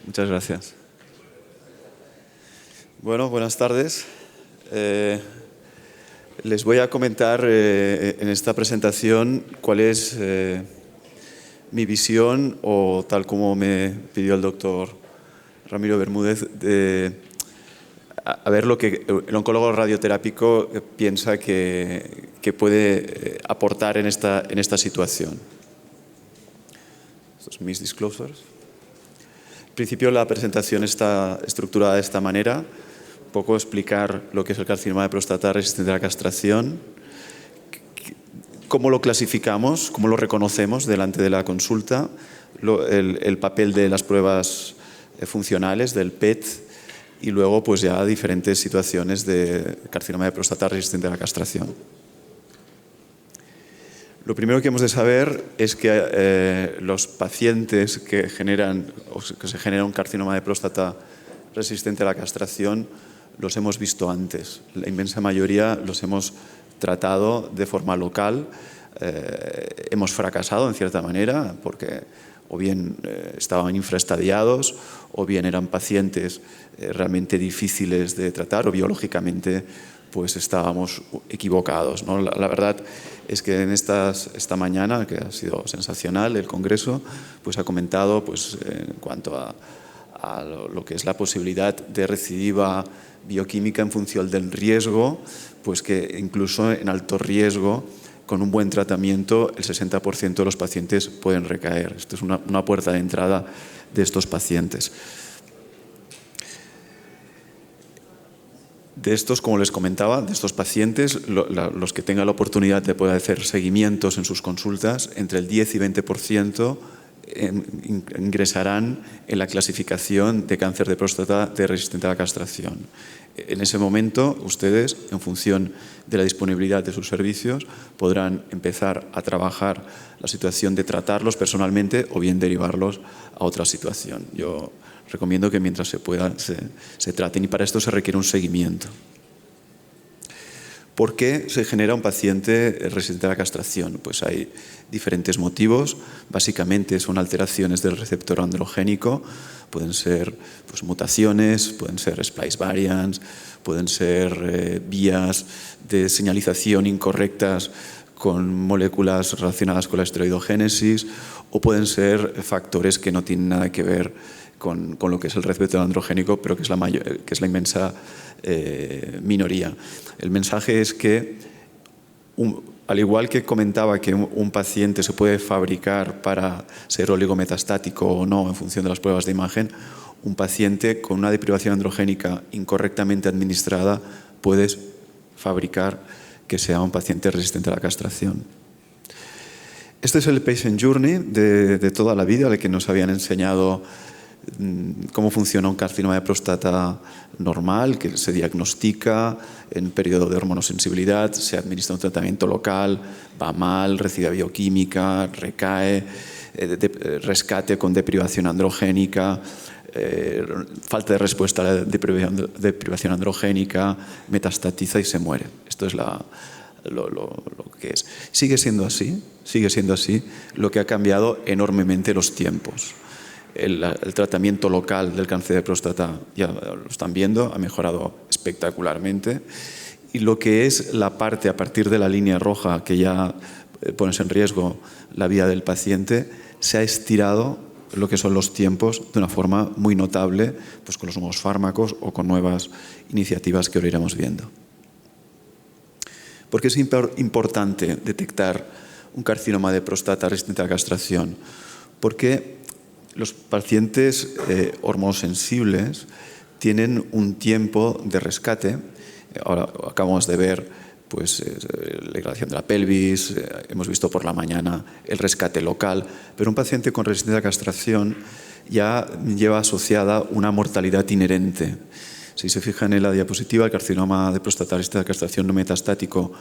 Muchas gracias. Bueno, buenas tardes. Les voy a comentar en esta presentación cuál es mi visión, o tal como me pidió el doctor Ramiro Bermúdez, a ver lo que el oncólogo radioterápico piensa que puede aportar en esta situación. Estos son mis disclosures. En principio, la presentación está estructurada de esta manera. Un poco explicar lo que es el carcinoma de próstata resistente a la castración, cómo lo clasificamos, cómo lo reconocemos delante de la consulta, el papel de las pruebas funcionales, del PET, y luego pues ya diferentes situaciones de carcinoma de próstata resistente a la castración. Lo primero que hemos de saber es que los pacientes que se genera un carcinoma de próstata resistente a la castración los hemos visto antes. La inmensa mayoría los hemos tratado de forma local. Hemos fracasado en cierta manera porque o bien estaban infraestadiados o bien eran pacientes realmente difíciles de tratar, o biológicamente pues estábamos equivocados, ¿no? La verdad es que esta mañana, que ha sido sensacional, el Congreso pues ha comentado pues, en cuanto a lo que es la posibilidad de recidiva bioquímica en función del riesgo, pues que incluso en alto riesgo, con un buen tratamiento, el 60% de los pacientes pueden recaer. Esto es una puerta de entrada de estos pacientes. De estos, como les comentaba, de estos pacientes, los que tengan la oportunidad de poder hacer seguimientos en sus consultas, entre el 10 y 20% ingresarán en la clasificación de cáncer de próstata de resistente a la castración. En ese momento, ustedes, en función de la disponibilidad de sus servicios, podrán empezar a trabajar la situación de tratarlos personalmente o bien derivarlos a otra situación. Yo recomiendo que mientras se pueda se traten, y para esto se requiere un seguimiento. ¿Por qué se genera un paciente resistente a la castración? Pues hay diferentes motivos. Básicamente son alteraciones del receptor androgénico. Pueden ser pues, mutaciones, pueden ser splice variants, pueden ser vías de señalización incorrectas con moléculas relacionadas con la esteroidogénesis, o pueden ser factores que no tienen nada que ver con lo que es el receptor androgénico, pero que es la inmensa minoría. El mensaje es que, al igual que comentaba que un paciente se puede fabricar para ser oligometastático o no en función de las pruebas de imagen, un paciente con una deprivación androgénica incorrectamente administrada puedes fabricar que sea un paciente resistente a la castración. Este es el patient journey de toda la vida, al que nos habían enseñado cómo funciona un carcinoma de próstata normal, que se diagnostica en periodo de hormonosensibilidad, se administra un tratamiento local, va mal, recibe bioquímica, recae, rescate con deprivación androgénica, falta de respuesta a la deprivación androgénica, metastatiza y se muere. Esto es lo que es. Sigue siendo así. Lo que ha cambiado enormemente los tiempos. El tratamiento local del cáncer de próstata, ya lo están viendo, ha mejorado espectacularmente. Y lo que es la parte a partir de la línea roja, que ya pones en riesgo la vida del paciente, se ha estirado lo que son los tiempos de una forma muy notable, pues con los nuevos fármacos o con nuevas iniciativas que ahora iremos viendo. ¿Por qué es importante detectar un carcinoma de próstata resistente a la castración? Porque los pacientes hormonosensibles tienen un tiempo de rescate. Ahora acabamos de ver pues, la degradación de la pelvis, hemos visto por la mañana el rescate local, pero un paciente con resistencia a la castración ya lleva asociada una mortalidad inherente. Si se fijan en la diapositiva, el carcinoma de próstata resistente a la castración no metastático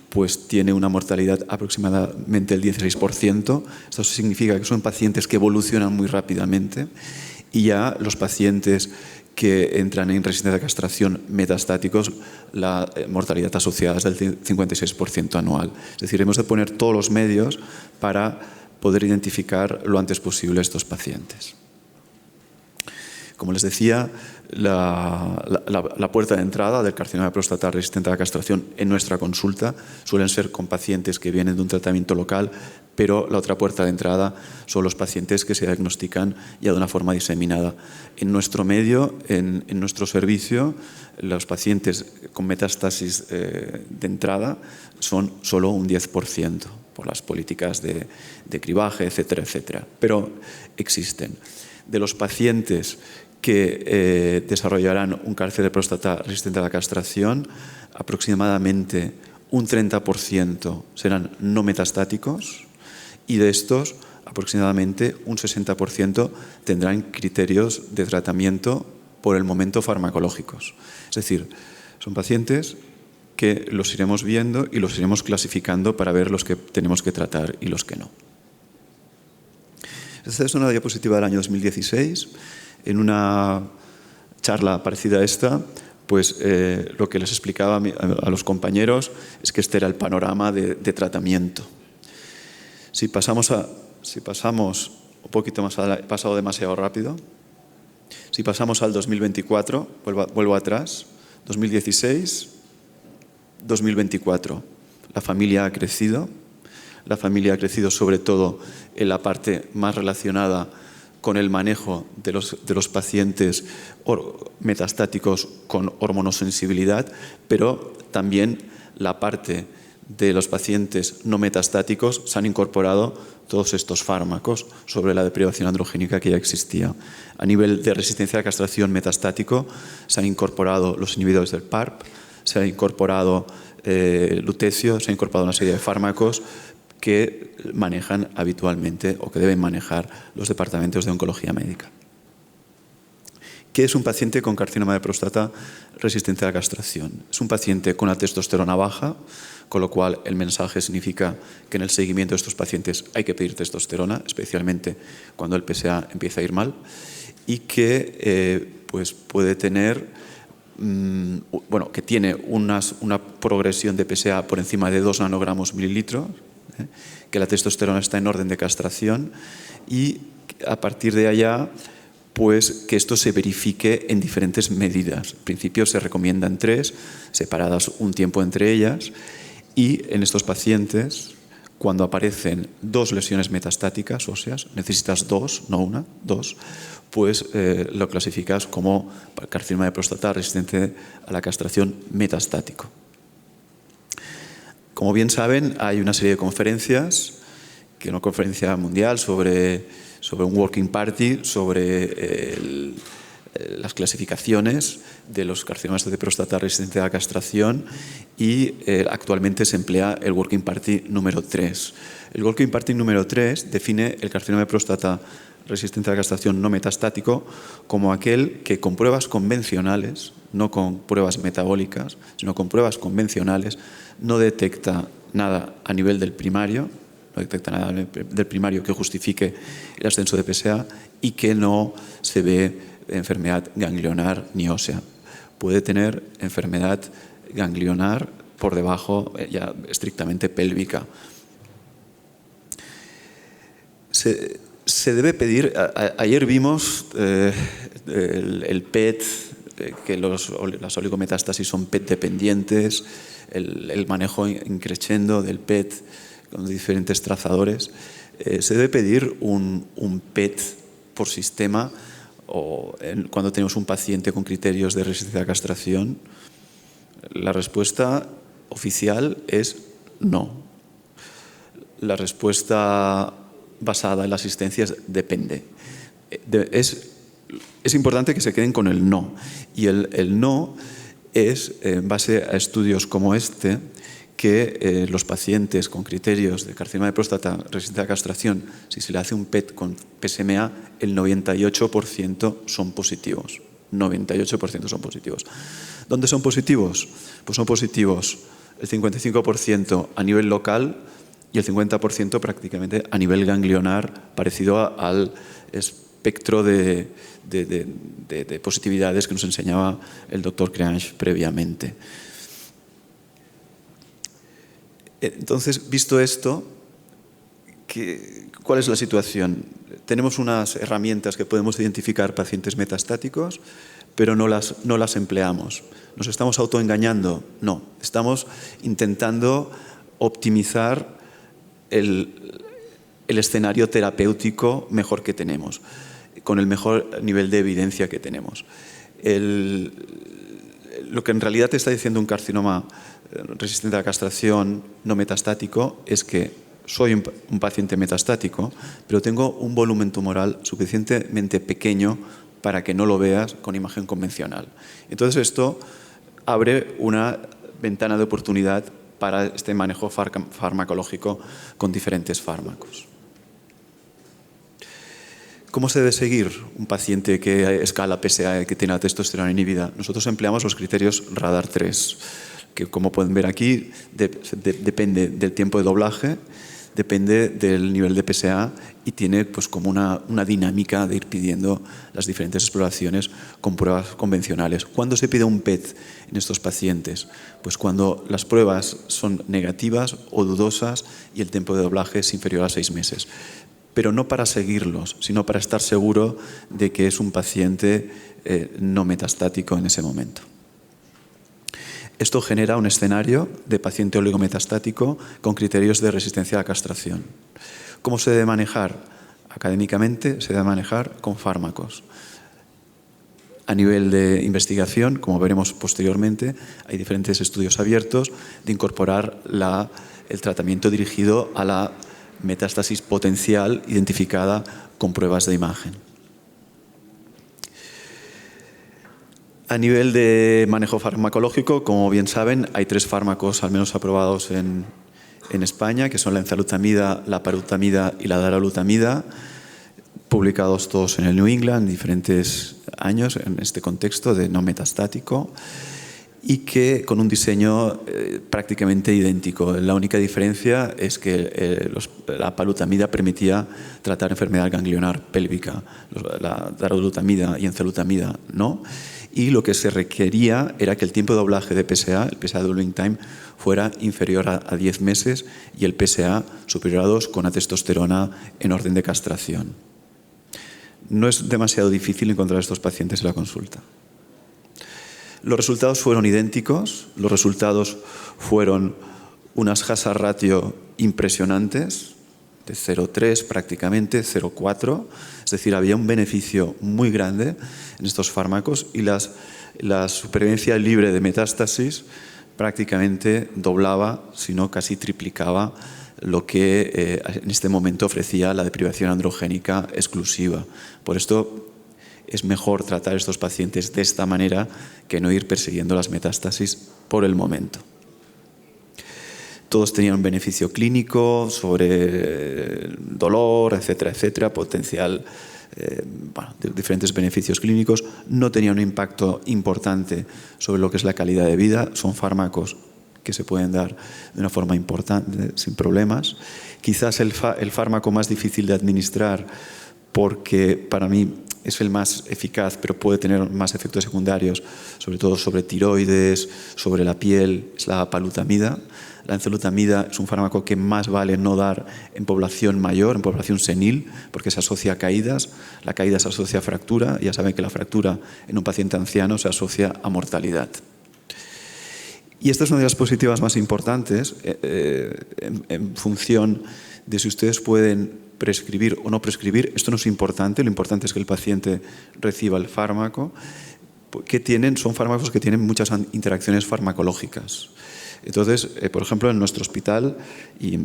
pues tiene una mortalidad aproximadamente del 16%. Esto significa que son pacientes que evolucionan muy rápidamente, y ya los pacientes que entran en resistencia a la castración metastáticos, la mortalidad asociada es del 56% anual. Es decir, hemos de poner todos los medios para poder identificar lo antes posible a estos pacientes. Como les decía, la puerta de entrada del carcinoma de próstata resistente a la castración en nuestra consulta suelen ser con pacientes que vienen de un tratamiento local, pero la otra puerta de entrada son los pacientes que se diagnostican ya de una forma diseminada. En nuestro medio, en nuestro servicio, los pacientes con metástasis de entrada son solo un 10% por las políticas de cribaje, etcétera, etcétera. Pero existen. De los pacientes que desarrollarán un cáncer de próstata resistente a la castración, aproximadamente un 30% serán no metastáticos y de estos aproximadamente un 60% tendrán criterios de tratamiento por el momento farmacológicos. Es decir, son pacientes que los iremos viendo y los iremos clasificando para ver los que tenemos que tratar y los que no. Esta es una diapositiva del año 2016. En una charla parecida a esta, pues lo que les explicaba a los compañeros es que este era el panorama de tratamiento. Si pasamos un poquito más, he pasado demasiado rápido. Si pasamos al 2024, vuelvo atrás, 2016, 2024, la familia ha crecido. La familia ha crecido sobre todo en la parte más relacionada con el manejo de los pacientes metastáticos con hormonosensibilidad, pero también la parte de los pacientes no metastáticos se han incorporado todos estos fármacos sobre la deprivación androgénica que ya existía. A nivel de resistencia a la castración metastático se han incorporado los inhibidores del PARP, se ha incorporado lutecio, se ha incorporado una serie de fármacos que manejan habitualmente o que deben manejar los departamentos de oncología médica. ¿Qué es un paciente con carcinoma de próstata resistente a la castración? Es un paciente con una testosterona baja, con lo cual el mensaje significa que en el seguimiento de estos pacientes hay que pedir testosterona, especialmente cuando el PSA empieza a ir mal, y que pues puede tener, que tiene una progresión de PSA por encima de 2 nanogramos mililitros, que la testosterona está en orden de castración y a partir de allá pues que esto se verifique en diferentes medidas. En principio se recomiendan 3, separadas un tiempo entre ellas, y en estos pacientes, cuando aparecen 2 lesiones metastáticas óseas, necesitas 2, no una, 2, pues lo clasificas como carcinoma de próstata resistente a la castración metastático. Como bien saben, hay una serie de conferencias, que una conferencia mundial sobre un working party, sobre las clasificaciones de los carcinomas de próstata resistente a la castración y actualmente se emplea el working party número 3. El working party número 3 define el carcinoma de próstata resistente a la castración no metastático como aquel que con pruebas convencionales, no con pruebas metabólicas, sino con pruebas convencionales, no detecta nada a nivel del primario, no detecta nada del primario que justifique el ascenso de PSA y que no se ve enfermedad ganglionar ni ósea. Puede tener enfermedad ganglionar por debajo, ya estrictamente pélvica. Se debe pedir, ayer vimos el PET, que las oligometástasis son PET dependientes, el manejo increciendo del PET con diferentes trazadores. Se debe pedir un PET por sistema o cuando tenemos un paciente con criterios de resistencia a la castración. La respuesta oficial es no. La respuesta basada en la asistencia depende. Es importante que se queden con el no. Y el no es, en base a estudios como este, que los pacientes con criterios de carcinoma de próstata resistente a la castración, si se le hace un PET con PSMA, el 98% son positivos. 98% son positivos. ¿Dónde son positivos? Pues son positivos el 55% a nivel local y el 50% prácticamente a nivel ganglionar, parecido al espectro de positividades que nos enseñaba el doctor Creange previamente. Entonces, visto esto, ¿cuál es la situación? tenemos unas herramientas que podemos identificar pacientes metastáticos, pero no las empleamos. ¿Nos estamos autoengañando? No. Estamos intentando optimizar el escenario terapéutico mejor que tenemos, con el mejor nivel de evidencia que tenemos. Lo que en realidad te está diciendo un carcinoma resistente a la castración no metastático es que soy un paciente metastático, pero tengo un volumen tumoral suficientemente pequeño para que no lo veas con imagen convencional. Entonces esto abre una ventana de oportunidad para este manejo farmacológico con diferentes fármacos. ¿Cómo se debe seguir un paciente que escala PSA, que tiene la testosterona inhibida? Nosotros empleamos los criterios Radar 3, que como pueden ver aquí depende del tiempo de doblaje, depende del nivel de PSA y tiene pues como una dinámica de ir pidiendo las diferentes exploraciones con pruebas convencionales. ¿Cuándo se pide un PET en estos pacientes? Pues cuando las pruebas son negativas o dudosas y el tiempo de doblaje es inferior a 6 meses. Pero no para seguirlos, sino para estar seguro de que es un paciente no metastático en ese momento. Esto genera un escenario de paciente oligometastático con criterios de resistencia a la castración. ¿Cómo se debe manejar? Académicamente se debe manejar con fármacos. A nivel de investigación, como veremos posteriormente, hay diferentes estudios abiertos de incorporar el tratamiento dirigido a la metástasis potencial identificada con pruebas de imagen. A nivel de manejo farmacológico, como bien saben, hay 3 fármacos al menos aprobados en España, que son la enzalutamida, la parutamida y la darolutamida, publicados todos en el New England en diferentes años en este contexto de no metastático, y que con un diseño prácticamente idéntico. La única diferencia es que la palutamida permitía tratar enfermedad ganglionar pélvica, la darolutamida y enzalutamida no, y lo que se requería era que el tiempo de doblaje de PSA, el PSA doubling time, fuera inferior a 10 meses y el PSA superior a 2 con la testosterona en orden de castración. No es demasiado difícil encontrar a estos pacientes en la consulta. Los resultados fueron idénticos, los resultados fueron unas hazard ratio impresionantes, de 0,3 prácticamente, 0,4, es decir, había un beneficio muy grande en estos fármacos y la supervivencia libre de metástasis prácticamente doblaba, si no casi triplicaba, lo que en este momento ofrecía la deprivación androgénica exclusiva. Por esto es mejor tratar a estos pacientes de esta manera que no ir persiguiendo las metástasis por el momento. Todos tenían un beneficio clínico sobre dolor, etcétera, etcétera, potencial, diferentes beneficios clínicos. No tenían un impacto importante sobre lo que es la calidad de vida. Son fármacos que se pueden dar de una forma importante, sin problemas. Quizás el fármaco más difícil de administrar, porque para mí es el más eficaz, pero puede tener más efectos secundarios, sobre todo sobre tiroides, sobre la piel, es la palutamida. La enzalutamida es un fármaco que más vale no dar en población mayor, en población senil, porque se asocia a caídas. La caída se asocia a fractura. Ya saben que la fractura en un paciente anciano se asocia a mortalidad. Y esta es una de las diapositivas más importantes en función de si ustedes pueden prescribir o no prescribir. Esto no es importante, lo importante es que el paciente reciba el fármaco. Son fármacos que tienen muchas interacciones farmacológicas. Entonces, por ejemplo, en nuestro hospital, y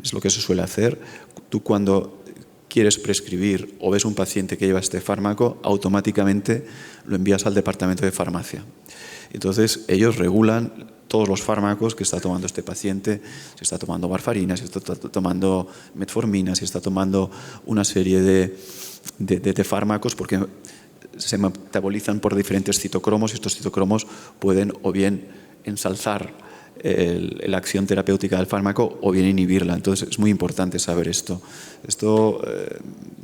es lo que se suele hacer, tú cuando quieres prescribir o ves un paciente que lleva este fármaco, automáticamente lo envías al departamento de farmacia. Entonces, ellos regulan todos los fármacos que está tomando este paciente, si está tomando warfarina, si está tomando metformina, si está tomando una serie de fármacos, porque se metabolizan por diferentes citocromos y estos citocromos pueden o bien ensalzar la acción terapéutica del fármaco o bien inhibirla. Entonces es muy importante saber esto. Esto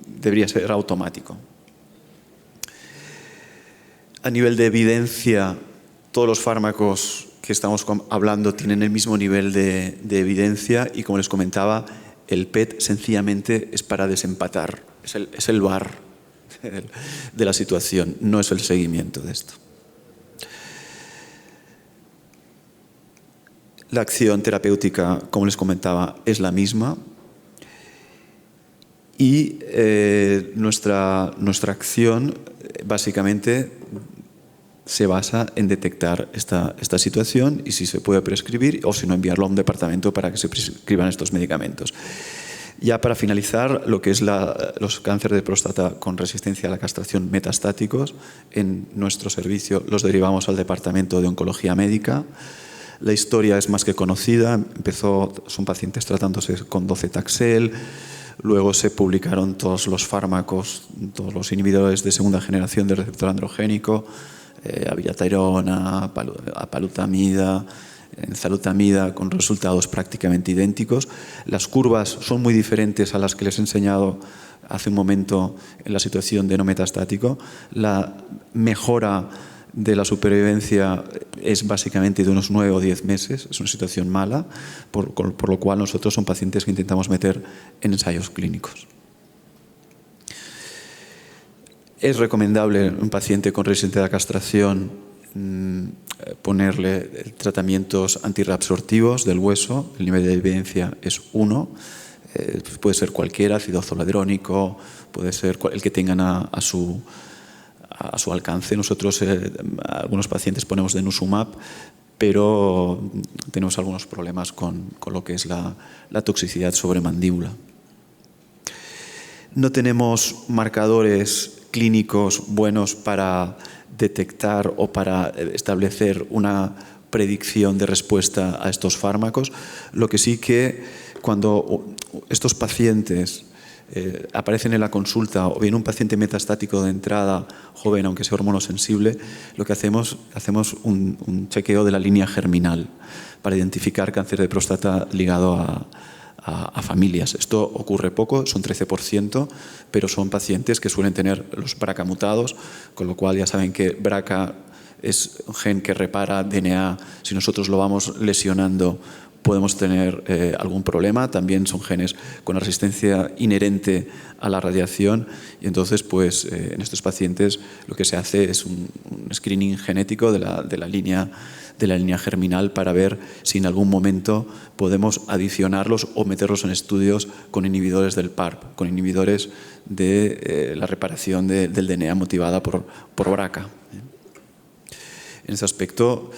debería ser automático. A nivel de evidencia, todos los fármacos que estamos hablando tienen el mismo nivel de evidencia y, como les comentaba, el PET sencillamente es para desempatar es el bar de la situación, no es el seguimiento de esto. La acción terapéutica, como les comentaba, es la misma y nuestra acción básicamente se basa en detectar esta situación y si se puede prescribir o si no enviarlo a un departamento para que se prescriban estos medicamentos. Ya para finalizar, lo que es los cánceres de próstata con resistencia a la castración metastáticos, en nuestro servicio los derivamos al Departamento de Oncología Médica. La historia es más que conocida, son pacientes tratándose con docetaxel, luego se publicaron todos los fármacos, todos los inhibidores de segunda generación del receptor androgénico, abiraterona, apalutamida, enzalutamida, con resultados prácticamente idénticos. Las curvas son muy diferentes a las que les he enseñado hace un momento en la situación de no metastático. La mejora de la supervivencia es básicamente de unos 9 o 10 meses, es una situación mala, por lo cual nosotros son pacientes que intentamos meter en ensayos clínicos. Es recomendable en un paciente con resistencia a la castración ponerle tratamientos antirreabsortivos del hueso. El nivel de evidencia es 1. Puede ser cualquiera, ácido zoledrónico, puede ser el que tengan a su alcance. Nosotros, algunos pacientes ponemos denosumab, pero tenemos algunos problemas con lo que es la toxicidad sobre mandíbula. No tenemos marcadores clínicos buenos para detectar o para establecer una predicción de respuesta a estos fármacos. Lo que sí que cuando estos pacientes aparecen en la consulta o bien un paciente metastático de entrada joven, aunque sea hormonosensible, lo que hacemos un chequeo de la línea germinal para identificar cáncer de próstata ligado a familias. Esto ocurre poco, son 13%, pero son pacientes que suelen tener los BRCA mutados, con lo cual ya saben que BRCA es un gen que repara DNA. Si nosotros lo vamos lesionando, podemos tener algún problema. También son genes con resistencia inherente a la radiación y entonces pues en estos pacientes lo que se hace es un screening genético de la línea germinal para ver si en algún momento podemos adicionarlos o meterlos en estudios con inhibidores del PARP, con inhibidores de la reparación del DNA motivada por BRCA. En ese aspecto,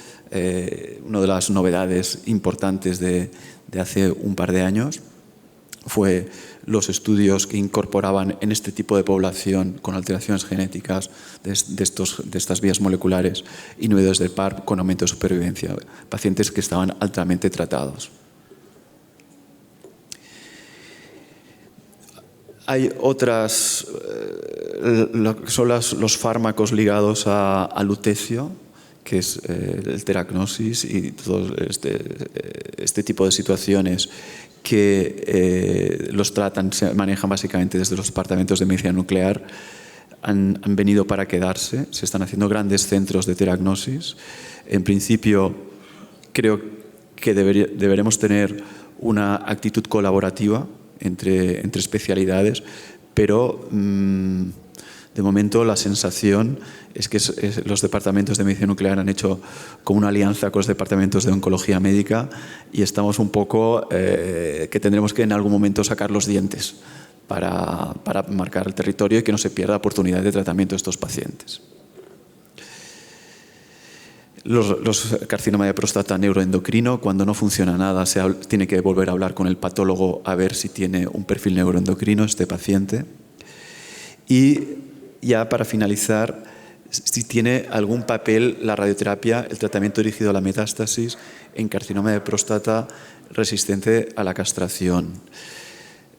una de las novedades importantes de hace un par de años fue los estudios que incorporaban en este tipo de población con alteraciones genéticas de estas vías moleculares inhibidores del PARP con aumento de supervivencia, pacientes que estaban altamente tratados. Hay otras, son los fármacos ligados al lutecio, que es el teragnosis y todo este tipo de situaciones que los tratan, se manejan básicamente desde los departamentos de medicina nuclear, han venido para quedarse. Se están haciendo grandes centros de teragnosis. En principio, creo que deberemos tener una actitud colaborativa entre especialidades, pero de momento la sensación es que los departamentos de medicina nuclear han hecho como una alianza con los departamentos de oncología médica y estamos un poco que tendremos que en algún momento sacar los dientes para marcar el territorio y que no se pierda oportunidad de tratamiento de estos pacientes. Los carcinoma de próstata neuroendocrino, cuando no funciona nada, tiene que volver a hablar con el patólogo a ver si tiene un perfil neuroendocrino este paciente. Y ya para finalizar, si tiene algún papel la radioterapia, el tratamiento dirigido a la metástasis en carcinoma de próstata resistente a la castración.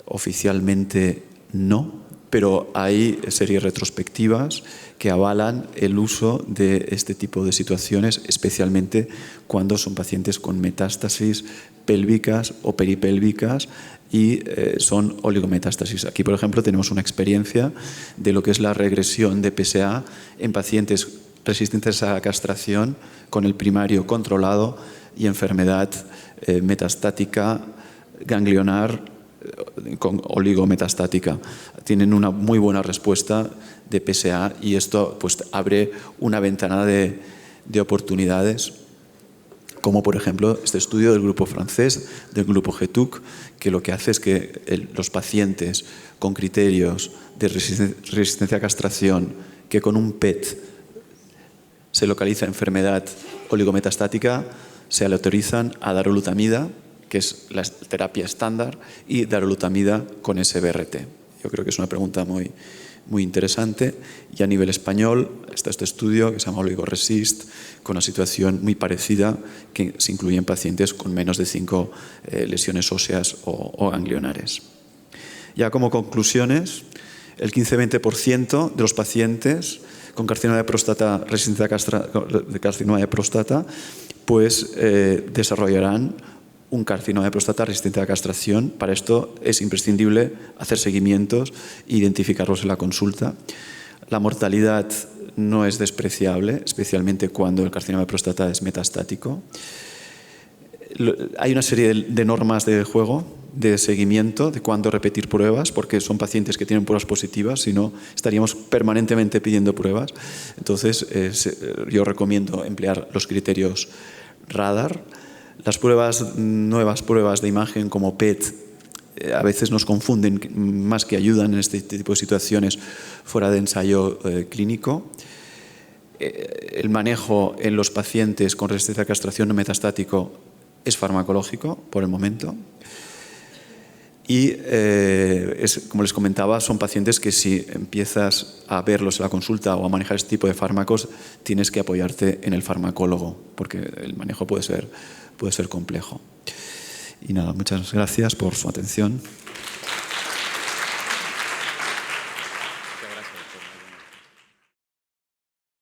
Oficialmente no, pero hay series retrospectivas que avalan el uso de este tipo de situaciones, especialmente cuando son pacientes con metástasis pélvicas o peripélvicas y son oligometástasis. Aquí, por ejemplo, tenemos una experiencia de lo que es la regresión de PSA en pacientes resistentes a la castración con el primario controlado y enfermedad metastática ganglionar con oligometastática. Tienen una muy buena respuesta de PSA y esto pues abre una ventana de oportunidades, como por ejemplo este estudio del grupo francés, del grupo GETUC, que lo que hace es que los pacientes con criterios de resistencia a castración, que con un PET se localiza enfermedad oligometastática, se le autorizan a darolutamida, que es la terapia estándar, y darolutamida con SBRT. Yo creo que es una pregunta muy, muy interesante. Y a nivel español está este estudio que se llama OligoResist, con una situación muy parecida, que se incluye en pacientes con menos de 5 lesiones óseas o ganglionares. Ya como conclusiones, el 15-20% de los pacientes con carcinoma de próstata, resistencia de carcinoma de próstata, pues desarrollarán un carcinoma de próstata resistente a la castración. Para esto es imprescindible hacer seguimientos e identificarlos en la consulta. La mortalidad no es despreciable, especialmente cuando el carcinoma de próstata es metastático. Hay una serie de normas de juego, de seguimiento, de cuándo repetir pruebas, porque son pacientes que tienen pruebas positivas, si no estaríamos permanentemente pidiendo pruebas. Entonces, yo recomiendo emplear los criterios radar. Las nuevas pruebas de imagen como PET, a veces nos confunden más que ayudan en este tipo de situaciones fuera de ensayo clínico. El manejo en los pacientes con resistencia a castración no metastático es farmacológico por el momento. Y como les comentaba, son pacientes que si empiezas a verlos en la consulta o a manejar este tipo de fármacos, tienes que apoyarte en el farmacólogo, porque el manejo puede ser complejo. Y nada, muchas gracias por su atención.